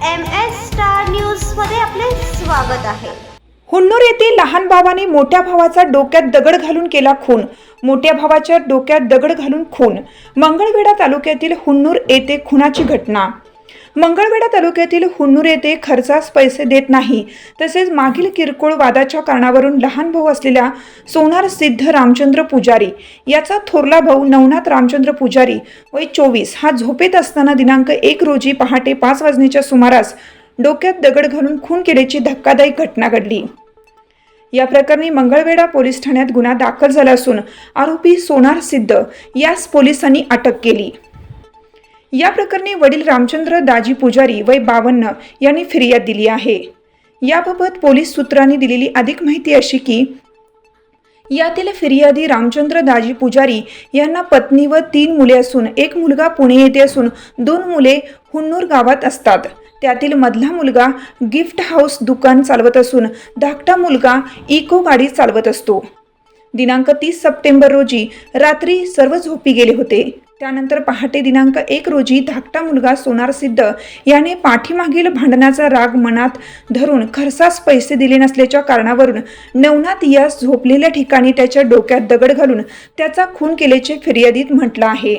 MS star news मध्ये आपले स्वागत आहे। हुन्नूर येथे लहान भावाने मोठ्या भावाचा डोक्यात दगड घालून केला खून। मोठ्या भावाच्या डोक्यात दगड घालून खून। मंगळवेढा तालुक्यातील हुन्नूर येथे खुनाची घटना। मंगळवेढा तालुक्यातील हुन्नूर येथे खर्चास पैसे देत नाही तसेच मागील किरकोळ वादाच्या कारणावरून लहान भाऊ असलेल्या सोनार सिद्ध रामचंद्र पुजारी याचा थोरला भाऊ नवनाथ रामचंद्र पुजारी वय 24 हा झोपेत असताना दिनांक 1 रोजी पहाटे 5 वाजण्याच्या सुमारास डोक्यात दगड घालून खून केल्याची धक्कादायक घटना घडली। या प्रकरणी मंगळवेढा पोलीस ठाण्यात गुन्हा दाखल झाला असून आरोपी सोनार सिद्ध यास पोलिसांनी अटक केली। या प्रकरणी वडील रामचंद्र दाजी पुजारी वय 52 यांनी फिर्याद दिली आहे। याबाबत पोलीस सूत्रांनी दिलेली अधिक माहिती अशी की यातील फिर्यादी रामचंद्र दाजी पुजारी यांना पत्नी व 3 मुले असून एक मुलगा पुणे येथे असून 2 मुले हुन्नूर गावात असतात। त्यातील मधला मुलगा गिफ्ट हाऊस दुकान चालवत असून धाकटा मुलगा इको गाडी चालवत असतो। दिनांक 30 सप्टेंबर रोजी रात्री सर्व झोपी गेले होते। त्यानंतर पहाटे दिनांक 1 रोजी धाकटा मुलगा सोनार सिद्ध याने पाठीमागील भांडणाचा राग मनात धरून खर्चास पैसे दिले नसल्याच्या कारणावरून नवनाथ यास झोपलेल्या ठिकाणी त्याच्या डोक्यात दगड घालून त्याचा खून केल्याचे फिर्यादीत म्हटलं आहे।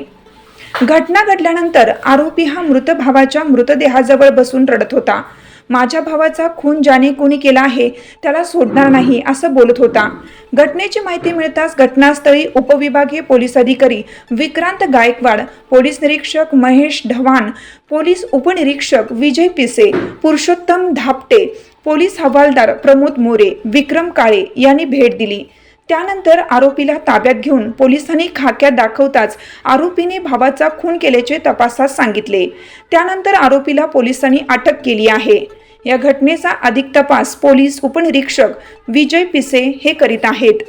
घटना घडल्यानंतर आरोपी हा मृत भावाच्या मृतदेहाजवळ बसून रडत होता। माझ्या भावाचा खून ज्याने कोणी केला आहे त्याला सोडणार नाही असं बोलत होता। घटनेची माहिती मिळताच घटनास्थळी उपविभागीय पोलीस अधिकारी विक्रांत गायकवाड, पोलीस निरीक्षक महेश ढवाण, पोलीस उपनिरीक्षक विजय पिसे, पुरुषोत्तम धापटे, पोलीस हवालदार प्रमोद मोरे, विक्रम काळे यांनी भेट दिली। त्यानंतर आरोपीला ताब्यात घेऊन पोलिसांनी खाक्यात दाखवताच आरोपीने भावाचा खून केल्याचे तपासात सांगितले। त्यानंतर आरोपीला पोलिसांनी अटक केली आहे। या घटनेचा अधिक तपास पोलीस उपनिरीक्षक विजय पिसे हे करीत आहेत।